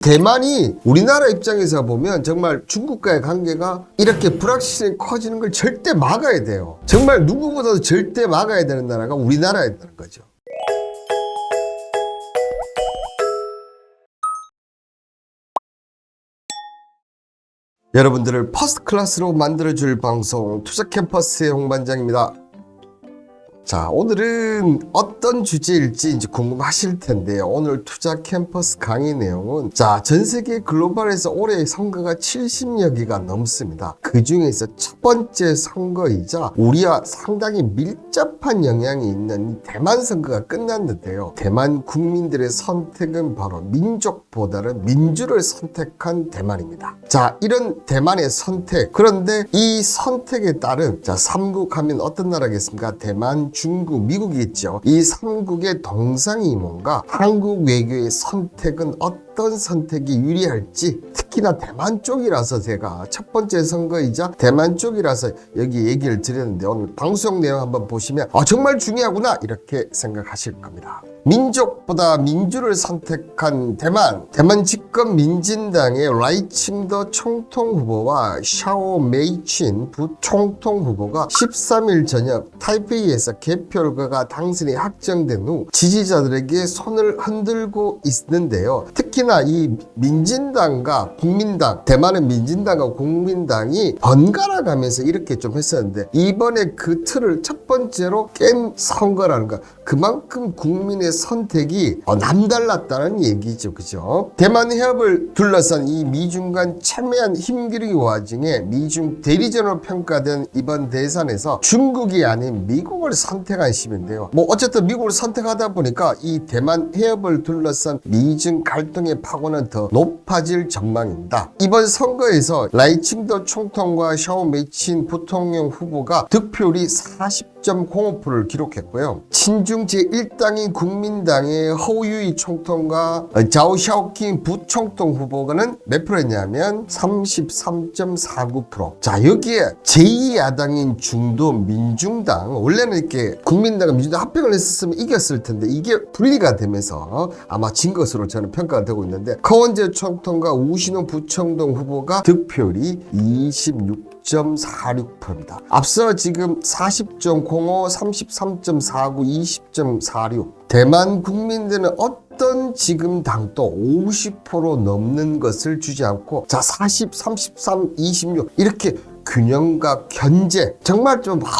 대만이 우리나라 입장에서 보면 정말 중국과의 관계가 이렇게 불확실히 커지는 걸 절대 막아야 돼요. 정말 누구보다도 절대 막아야 되는 나라가 우리나라였다는 거죠. 여러분들을 퍼스트 클래스로 만들어줄 방송 투자캠퍼스의 홍반장입니다. 자, 오늘은 어떤 주제일지 이제 궁금하실 텐데요. 오늘 투자캠퍼스 강의 내용은 전 세계 글로벌에서 올해 선거가 70여 개가 넘습니다. 그 중에서 첫 번째 선거이자 우리와 상당히 밀접한 영향이 있는 이 대만 선거가 끝났는데요. 대만 국민들의 선택은 바로 민족보다는 민주를 선택한 대만입니다. 자, 이런 대만의 선택, 그런데 이 선택에 따른 3국 하면 어떤 나라겠습니까? 대만, 중국, 미국이겠죠. 이 3국의 동상이 뭔가 한국 외교의 선택은 어떤 선택이 유리할지, 특히나 대만 쪽이라서 제가 첫 번째 선거이자 대만 쪽이라서 여기 얘기를 드렸는데 오늘 방송 내용 한번 보시면 정말 중요하구나 이렇게 생각하실 겁니다. 민족보다 민주를 선택한 대만 집권 민진당의 라이칭더 총통 후보와 샤오 메이친 부총통 후보가 13일 저녁 타이페이에서 개표결과가 당선이 확정된 후 지지자들에게 손을 흔들고 있는데요. 특히나 이 민진당과 국민당, 대만은 민진당과 국민당이 번갈아 가면서 이렇게 좀 했었는데 이번에 그 틀을 첫 번째로 깬 선거라는 거, 그만큼 국민의 선택이 남달랐다는 얘기죠. 그죠? 대만 해협을 둘러싼 이 미중 간 첨예한 힘기르기 와중에 미중 대리전으로 평가된 이번 대선에서 중국이 아닌 미국을 선택한 시민인데요. 어쨌든 미국을 선택하다 보니까 이 대만 해협을 둘러싼 미중 갈등의 파고는 더 높아질 전망입니다. 이번 선거에서 라이칭더 총통과 샤오 메이친 부통령 후보가 득표율이 40.05%를 기록했고요. 친중 제1당인 국민당의 허우유이 총통과 자오샤오킹 부총통 후보가는 몇 프로였냐면 33.49%. 자, 여기에 제2야당인 중도 민중당, 원래는 이렇게 국민당과 민중당 합병을 했었으면 이겼을 텐데 이게 분리가 되면서 아마 진 것으로 저는 평가가 되고 있는데, 커원제 총통과 우신호 부총동 후보가 득표율이 26.46%입니다. 앞서 지금 40.05, 33.49, 20.46. 대만 국민들은 어떤 지금 당도 50% 넘는 것을 주지 않고 40, 33, 26 이렇게 균형과 견제, 정말 정말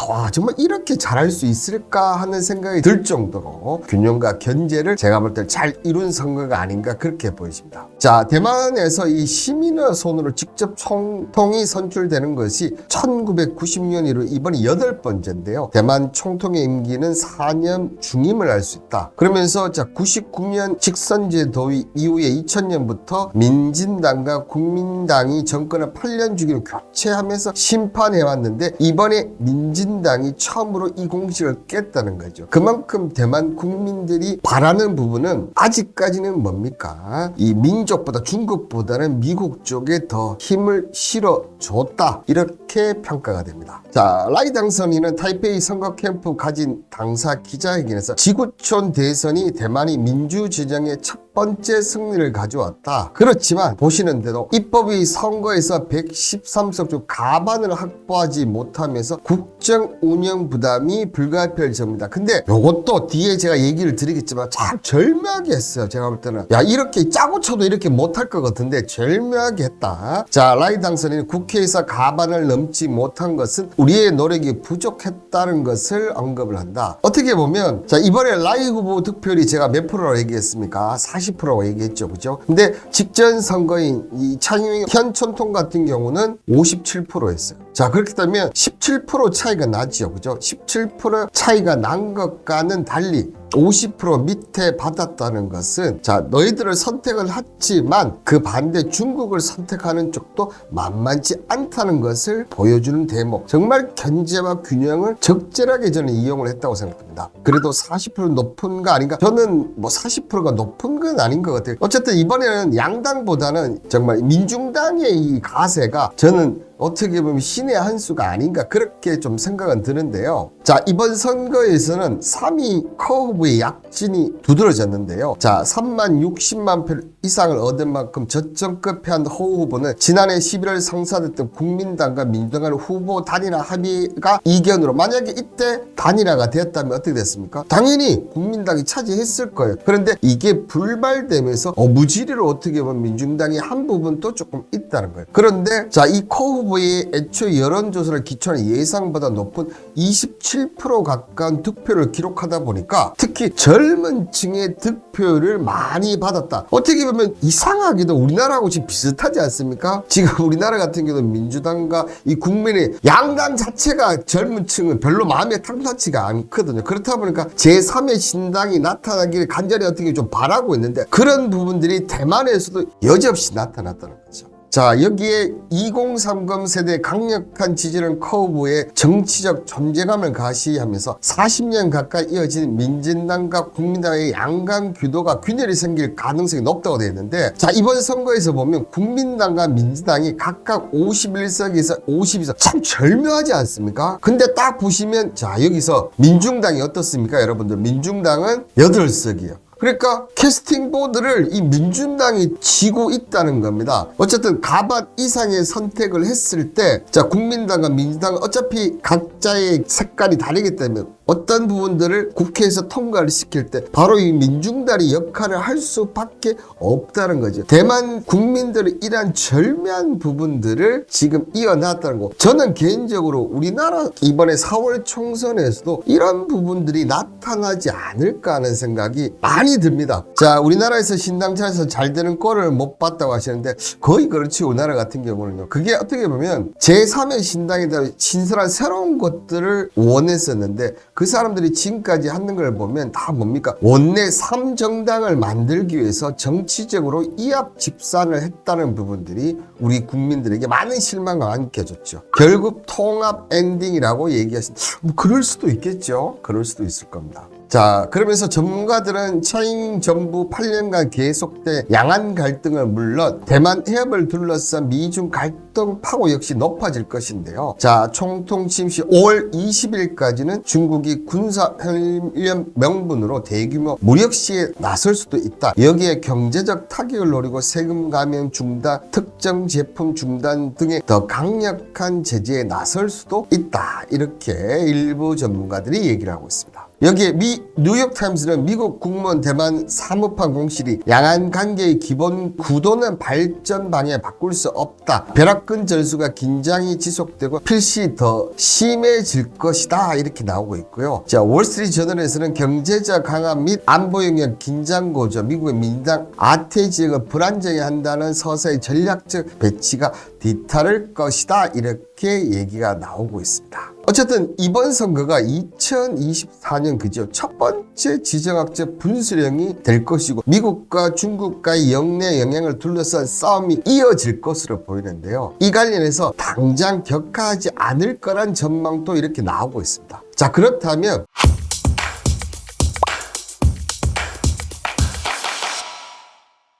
이렇게 잘할 수 있을까 하는 생각이 들 정도로 균형과 견제를 제가 볼 때 잘 이룬 선거가 아닌가 그렇게 보여집니다. 자, 대만에서 이 시민의 손으로 직접 총통이 선출되는 것이 1990년 이후 이번이 8번째인데요. 대만 총통의 임기는 4년 중임을 할 수 있다. 그러면서 99년 직선제 도입 이후에 2000년부터 민진당과 국민당이 정권을 8년 주기로 교체하면서 심판해왔는데 이번에 민진당이 처음으로 이 공식을 깼다는 거죠. 그만큼 대만 국민들이 바라는 부분은 아직까지는 뭡니까? 이 민족보다 중국보다는 미국 쪽에 더 힘을 실어줬다, 이렇게 평가가 됩니다. 자, 라이 당선인은 타이페이 선거 캠프 가진 당사 기자회견에서 지구촌 대선이 대만이 민주지정의 첫 번째 승리를 가져왔다. 그렇지만 보시는 대로 입법위 선거에서 113석 중 과반을 확보하지 못하면서 국정 운영 부담이 불가피할 점이다. 근데 요것도 뒤에 제가 얘기를 드리겠지만 참 절묘하게 했어요. 제가 볼 때는 이렇게 짜고 쳐도 이렇게 못할 것 같은데 절묘하게 했다. 자, 라이 당선인은 국회에서 과반을 넘지 못한 것은 우리의 노력이 부족했다는 것을 언급을 한다. 어떻게 보면 이번에 라이 후보 득표율이 제가 몇 프로라고 얘기했습니까? 40%라고 얘기했죠. 그죠? 근데 직전 선거인 이 차이잉 현 총통 같은 경우는 57%였어요. 자, 그렇게 되면 17% 차이가 나죠. 그죠? 17% 차이가 난 것과는 달리 50% 밑에 받았다는 것은 너희들을 선택을 했지만 그 반대 중국을 선택하는 쪽도 만만치 않다는 것을 보여주는 대목. 정말 견제와 균형을 적절하게 저는 이용을 했다고 생각합니다. 그래도 40% 높은 거 아닌가? 저는 40%가 높은 건 아닌 것 같아요. 어쨌든 이번에는 양당보다는 정말 민중당의 이 가세가 저는 어떻게 보면 신의 한 수가 아닌가 그렇게 좀 생각은 드는데요. 자, 이번 선거에서는 3위 커브의 약진이 두드러졌는데요. 자, 3만 60만 표 이상을 얻은 만큼 저점급한 호 후보는 지난해 11월 성사됐던 국민당과 민주당 간 후보 단일화 합의가 이견으로, 만약에 이때 단일화가 되었다면 어떻게 됐습니까? 당연히 국민당이 차지했을 거예요. 그런데 이게 불발되면서 무지리로 어떻게 보면 민중당이 한 부분도 조금 있다는 거예요. 그런데 자, 이 커 후보의 애초 여론조사를 기초한 예상보다 높은 27% 가까운 득표를 기록하다 보니까 특히 젊은 층의 득표를 많이 받았다. 어떻게 보면 이상하게도 우리나라하고 지금 비슷하지 않습니까? 지금 우리나라 같은 경우는 민주당과 이 국민의 양당 자체가 젊은 층은 별로 마음에 탐나지가 않거든요. 그렇다 보니까 제3의 신당이 나타나기를 간절히 어떻게 좀 바라고 있는데, 그런 부분들이 대만에서도 여지없이 나타났다는 거죠. 자, 여기에 2030 세대의 강력한 지지는 커브의 정치적 존재감을 가시하면서 40년 가까이 이어진 민진당과 국민당의 양강 규도가 균열이 생길 가능성이 높다고 되어 있는데, 자, 이번 선거에서 보면 국민당과 민주당이 각각 51석에서 52석, 참 절묘하지 않습니까? 근데 딱 보시면 자, 여기서 민중당이 어떻습니까? 여러분들, 민중당은 8석이에요. 그러니까 캐스팅 보드를 이 민중당이 지고 있다는 겁니다. 어쨌든 가반 이상의 선택을 했을 때, 자, 국민당과 민주당은 어차피 각자의 색깔이 다르기 때문에 어떤 부분들을 국회에서 통과를 시킬 때 바로 이 민중당이 역할을 할 수밖에 없다는 거죠. 대만 국민들의 이러한 절묘한 부분들을 지금 이어놨다는 거. 저는 개인적으로 우리나라 이번에 4월 총선에서도 이런 부분들이 나타나지 않을까 하는 생각이 많이 듭니다. 자, 우리나라에서 신당 차에서 잘 되는 꼴을 못 봤다고 하시는데 거의 그렇지. 우리나라 같은 경우는요. 그게 어떻게 보면 제3의 신당에다 신설한 새로운 것들을 원했었는데 그 사람들이 지금까지 하는 걸 보면 다 뭡니까? 원내 3정당을 만들기 위해서 정치적으로 이합 집산을 했다는 부분들이 우리 국민들에게 많은 실망을 안겨줬죠. 결국 통합 엔딩이라고 얘기하신, 뭐 그럴 수도 있겠죠. 그럴 수도 있을 겁니다. 자, 그러면서 전문가들은 차잉 정부 8년간 계속된 양안 갈등을 물론 대만 해협을 둘러싼 미중 갈등 파고 역시 높아질 것인데요. 자, 총통 취임 시 5월 20일까지는 중국이 군사훈련 명분으로 대규모 무력 시에 나설 수도 있다. 여기에 경제적 타격을 노리고 세금 감면 중단, 특정 제품 중단 등의 더 강력한 제재에 나설 수도 있다. 이렇게 일부 전문가들이 얘기를 하고 있습니다. 여기에 미 뉴욕타임스는 미국 국무원 대만 사무판 공실이 양안 관계의 기본 구도는 발전 방향에 바꿀 수 없다. 벼락근 절수가 긴장이 지속되고 필시 더 심해질 것이다. 이렇게 나오고 있고요. 자, 월스트리트 저널에서는 경제적 강화 및 안보 영역 긴장 고조, 미국의 민당 아태 지역을 불안정해 한다는 서서히 전략적 배치가 뒤따를 것이다. 이렇게 얘기가 나오고 있습니다. 어쨌든 이번 선거가 2024년 그죠, 첫 번째 지정학적 분수령이 될 것이고 미국과 중국과의 영내 영향을 둘러싼 싸움이 이어질 것으로 보이는데요. 이 관련해서 당장 격하지 않을 거란 전망도 이렇게 나오고 있습니다. 자, 그렇다면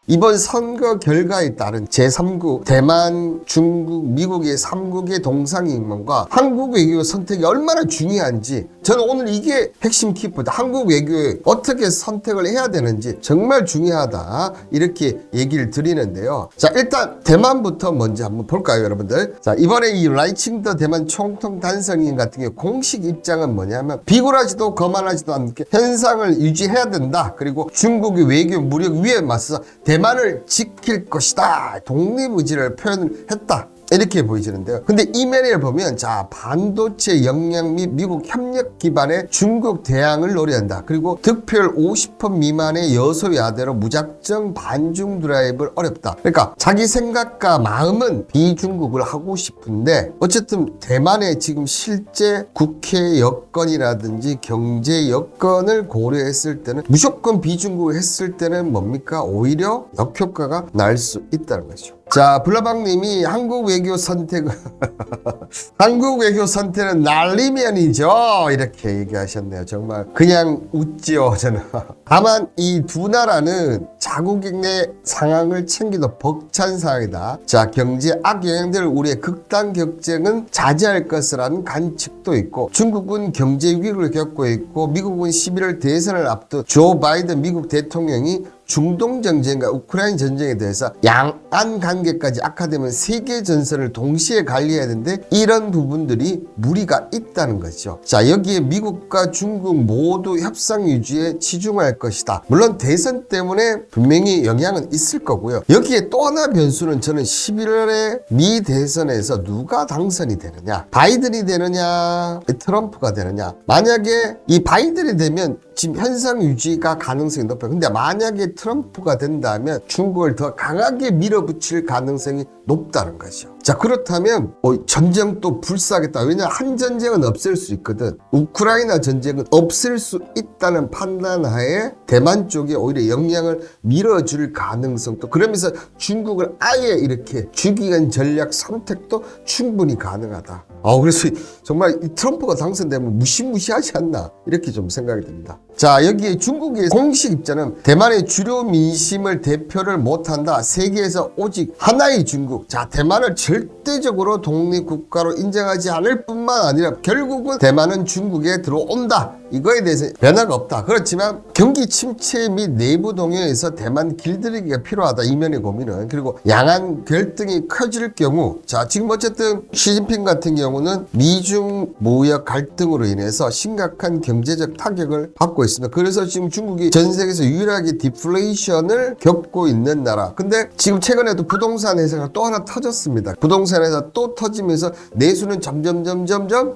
이번 선거 결과에 따른 제3국 대만, 중국, 미국의 3국의 동상이몽과 한국 외교 선택이 얼마나 중요한지, 저는 오늘 이게 핵심 키포인트, 한국 외교에 어떻게 선택을 해야 되는지 정말 중요하다 이렇게 얘기를 드리는데요. 자, 일단 대만부터 먼저 한번 볼까요, 여러분들? 자, 이번에 이 라이칭더 대만 총통 단성인 같은 경우 공식 입장은 뭐냐면 비굴하지도 거만하지도 않게 현상을 유지해야 된다. 그리고 중국의 외교 무력 위에 맞서 대만을 지킬 것이다. 독립의지를 표현을 했다. 이렇게 보여지는데요. 근데 이메일을 보면 자, 반도체 역량 및 미국 협력 기반의 중국 대항을 노려한다. 그리고 득표율 50% 미만의 여소야대로 무작정 반중 드라이브를 어렵다. 그러니까 자기 생각과 마음은 비중국을 하고 싶은데 어쨌든 대만의 지금 실제 국회 여건이라든지 경제 여건을 고려했을 때는 무조건 비중국을 했을 때는 뭡니까? 오히려 역효과가 날 수 있다는 거죠. 자, 블라방님이 한국 외교 선택은 한국 외교 선택은 날리면이죠. 이렇게 얘기하셨네요. 정말 그냥 웃지요, 저는. 다만 이 두 나라는 자국의 상황을 챙기도 벅찬 상황이다. 자, 경제 악영향들 우리의 극단 경쟁은 자제할 것이라는 관측도 있고, 중국은 경제 위기를 겪고 있고, 미국은 11월 대선을 앞둔 조 바이든 미국 대통령이 중동 전쟁과 우크라이나 전쟁에 대해서 양안 관계까지 악화되면 세계 전선을 동시에 관리해야 되는데 이런 부분들이 무리가 있다는 거죠. 자, 여기에 미국과 중국 모두 협상 유지에 치중할 것이다. 물론 대선 때문에 분명히 영향은 있을 거고요. 여기에 또 하나 변수는 저는 11월에 미 대선에서 누가 당선이 되느냐, 바이든이 되느냐, 트럼프가 되느냐. 만약에 이 바이든이 되면 지금 현상 유지가 가능성이 높아요. 근데 만약에 트럼프가 된다면 중국을 더 강하게 밀어붙일 가능성이 높다는 거죠. 자, 그렇다면 전쟁도 불사하겠다. 왜냐하면 한 전쟁은 없앨 수 있거든. 우크라이나 전쟁은 없앨 수 있다는 판단하에 대만 쪽에 오히려 영향을 밀어줄 가능성도, 그러면서 중국을 아예 이렇게 죽이기 위한 전략 선택도 충분히 가능하다. 그래서 정말 이 트럼프가 당선되면 무시무시하지 않나 이렇게 좀 생각이 듭니다. 자, 여기에 중국의 공식 입장은 대만의 주요 민심을 대표를 못한다. 세계에서 오직 하나의 중국. 자, 대만을 절대적으로 독립국가로 인정하지 않을 뿐만 아니라 결국은 대만은 중국에 들어온다. 이거에 대해서 변화가 없다. 그렇지만 경기 침체 및 내부 동요에서 대만 길들이기가 필요하다. 이면의 고민은. 그리고 양안 갈등이 커질 경우, 자, 지금 어쨌든 시진핑 같은 경우는 미중 무역 갈등으로 인해서 심각한 경제적 타격을 받고 있습니다. 그래서 지금 중국이 전 세계에서 유일하게 디플레이션을 겪고 있는 나라. 근데 지금 최근에도 부동산 회사가 또 하나 터졌습니다. 부동산 회사 또 터지면서 내수는 점점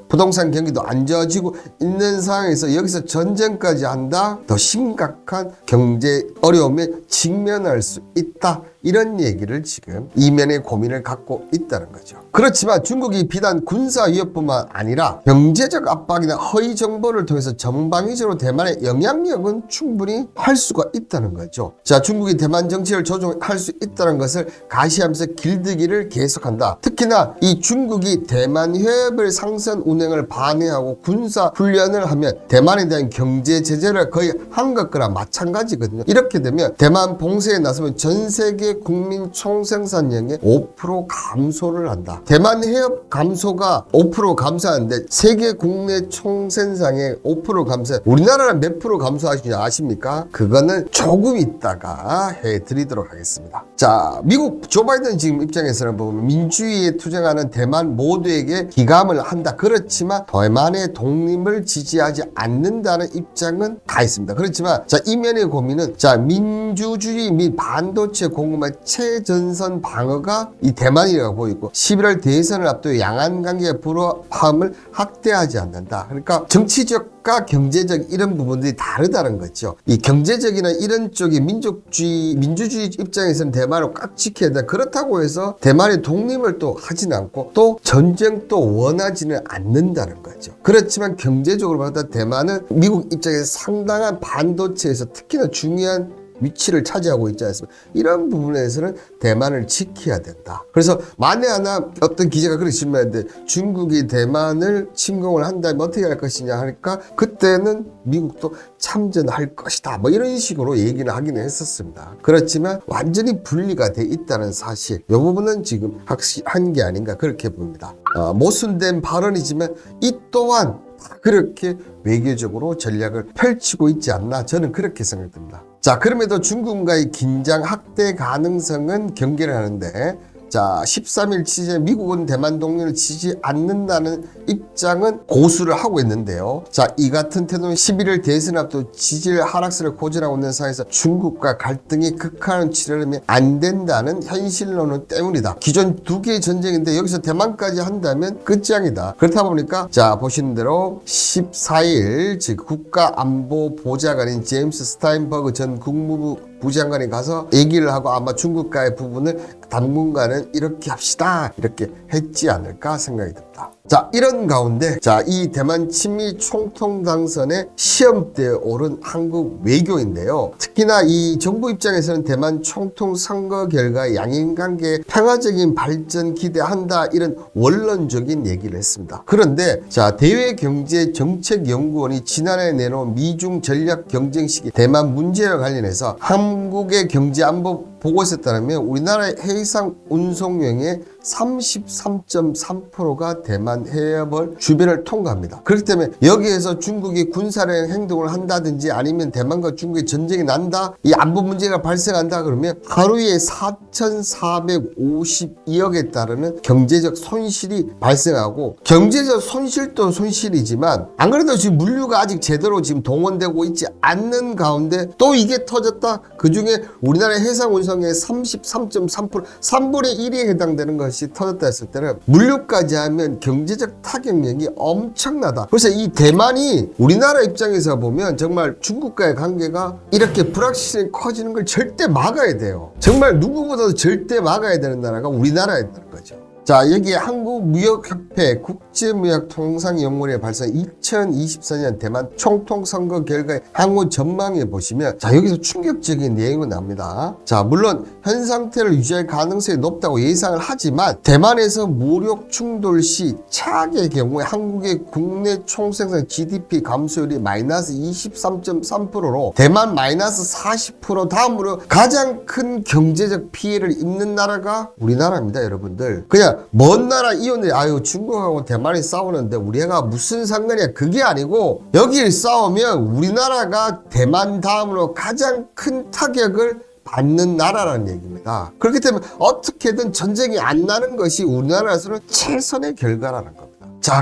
부동산 경기도 안 좋아지고 있는 상황에서 여기서 전쟁까지 한다? 더 심각한 경제 어려움에 직면할 수 있다. 이런 얘기를 지금 이면의 고민을 갖고 있다는 거죠. 그렇지만 중국이 비단 군사 위협뿐만 아니라 경제적 압박이나 허위 정보를 통해서 전방위적으로 대만의 영향력은 충분히 할 수가 있다는 거죠. 자, 중국이 대만 정치를 조종할 수 있다는 것을 가시하면서 길들기를 계속한다. 특히나 이 중국이 대만 해협을 상선 운행을 반대하고 군사 훈련을 하면 대만에 대한 경제 제재를 거의 한 것과 마찬가지거든요. 이렇게 되면 대만 봉쇄에 나서면 전 세계 국민 총생산량의 5% 감소를 한다. 대만 해협 감소가 5% 감소하는데 세계 국내 총생산의 5% 감소, 우리나라는 몇 프로 감소하시는지 아십니까? 그거는 조금 있다가 해드리도록 하겠습니다. 자, 미국 조 바이든 지금 입장에서는 보면 민주주의에 투쟁하는 대만 모두에게 기감을 한다. 그렇지만 대만의 독립을 지지하지 않는다는 입장은 다 있습니다. 그렇지만 자, 이면의 고민은 자, 민주주의 및 반도체 공급망 최전선 방어가 이 대만이라고 보이고 11월 대선을 앞두고 양안 관계의 불화함을 확대하지 않는다. 그러니까 정치적과 경제적 이런 부분들이 다르다는 거죠. 이 경제적이나 이런 쪽이 민주주의 입장에서는 대만을 꽉 지켜야 된다. 그렇다고 해서 대만의 독립을 또 하진 않고 또 전쟁도 원하지는 않는다는 거죠. 그렇지만 경제적으로 봐도 대만은 미국 입장에서 상당한 반도체에서 특히나 중요한 위치를 차지하고 있지 않습니까? 이런 부분에서는 대만을 지켜야 된다. 그래서 만에 하나 어떤 기자가 그렇게 질문했는데 중국이 대만을 침공을 한다면 어떻게 할 것이냐 하니까 그때는 미국도 참전할 것이다. 뭐 이런 식으로 얘기는 하기는 했었습니다. 그렇지만 완전히 분리가 돼 있다는 사실, 이 부분은 지금 확실한 게 아닌가 그렇게 봅니다. 모순된 발언이지만 이 또한 그렇게 외교적으로 전략을 펼치고 있지 않나 저는 그렇게 생각됩니다. 자, 그럼에도 중국과의 긴장 확대 가능성은 경계를 하는데 자, 13일 취재 미국은 대만 독립을 지지 않는다는 입장은 고수를 하고 있는데요. 자, 이 같은 태도는 11일 대선 앞두고 지지율 하락세를 고전하고 있는 상황에서 중국과 갈등이 극한을 치르려면 안 된다는 현실론은 때문이다. 기존 두 개의 전쟁인데 여기서 대만까지 한다면 끝장이다. 그렇다 보니까 자, 보시는 대로 14일 즉 국가안보보좌관인 제임스 스타인버그 전 국무부 부장관이 가서 얘기를 하고 아마 중국과의 부분을 당분간은 이렇게 합시다 이렇게 했지 않을까 생각이 듭니다. 겁니다. 자, 이런 가운데 이 대만 친미 총통 당선의 시험대에 오른 한국 외교인데요. 특히나 이 정부 입장에서는 대만 총통 선거 결과의 양인관계의 평화적인 발전 기대한다, 이런 원론적인 얘기를 했습니다. 그런데 대외경제정책연구원이 지난해 내놓은 미중 전략 경쟁 시기 대만 문제와 관련해서 한국의 경제안보 보고서에 따르면 우리나라의 해상 운송량의 33.3%가 대만 해협을 주변을 통과합니다. 그렇기 때문에 여기에서 중국이 군사력 행동을 한다든지 아니면 대만과 중국의 전쟁이 난다, 이 안보 문제가 발생한다 그러면 하루에 4,452억에 따르는 경제적 손실이 발생하고, 경제적 손실도 손실이지만 안 그래도 지금 물류가 아직 제대로 지금 동원되고 있지 않는 가운데 또 이게 터졌다. 그 중에 우리나라의 해상 운송의 33.3%, 3분의 1에 해당되는 것이 터졌다 했을 때는 물류까지 하면 경제적 타격력이 엄청나다. 그래서 이 대만이 우리나라 입장에서 보면 정말 중국과의 관계가 이렇게 불확실성이 커지는 걸 절대 막아야 돼요. 정말 누구보다도 절대 막아야 되는 나라가 우리나라였다는 거죠. 자, 여기에 한국무역협회 국제무역통상연구원에 발표한 2024년 대만 총통선거 결과의 향후 전망에 보시면 여기서 충격적인 내용이 나옵니다. 물론 현 상태를 유지할 가능성이 높다고 예상을 하지만 대만에서 무력 충돌 시 최악의 경우에 한국의 국내 총생산 GDP 감소율이 마이너스 23.3%로 대만 마이너스 40%, 다음으로 가장 큰 경제적 피해를 입는 나라가 우리나라입니다, 여러분들. 그냥 먼 나라 이웃들이 중국하고 대만이 싸우는데 우리가 무슨 상관이야, 그게 아니고 여기 싸우면 우리나라가 대만 다음으로 가장 큰 타격을 받는 나라라는 얘기입니다. 그렇기 때문에 어떻게든 전쟁이 안 나는 것이 우리나라에서는 최선의 결과라는 겁니다.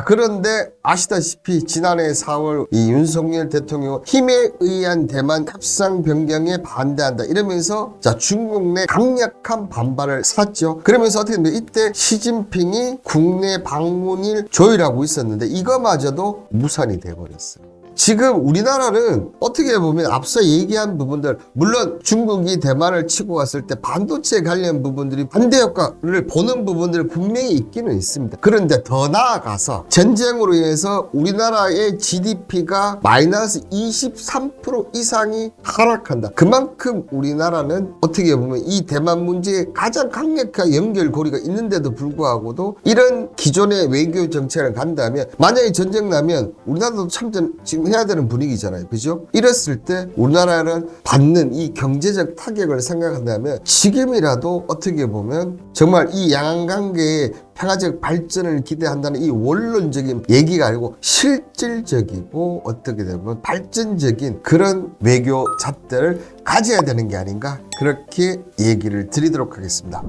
그런데 아시다시피 지난해 4월 이 윤석열 대통령 힘에 의한 대만 협상 변경에 반대한다 이러면서 중국 내 강력한 반발을 샀죠. 그러면서 어떻게 됐냐면 이때 시진핑이 국내 방문을 조율하고 있었는데 이거마저도 무산이 돼버렸어요. 지금 우리나라는 어떻게 보면 앞서 얘기한 부분들, 물론 중국이 대만을 치고 갔을 때 반도체 관련 부분들이 반대 효과를 보는 부분들이 분명히 있기는 있습니다. 그런데 더 나아가서 전쟁으로 인해서 우리나라의 GDP가 마이너스 23% 이상이 하락한다. 그만큼 우리나라는 어떻게 보면 이 대만 문제에 가장 강력한 연결고리가 있는데도 불구하고도 이런 기존의 외교 정책을 간다면 만약에 전쟁 나면 우리나라도 참전 지금 해야 되는 분위기잖아요. 그죠? 이랬을 때 우리나라는 받는 이 경제적 타격을 생각한다면 지금이라도 어떻게 보면 정말 이 양안관계의 평화적 발전을 기대한다는 이 원론적인 얘기가 아니고 실질적이고 어떻게 되면 발전적인 그런 외교 잣대를 가져야 되는 게 아닌가, 그렇게 얘기를 드리도록 하겠습니다.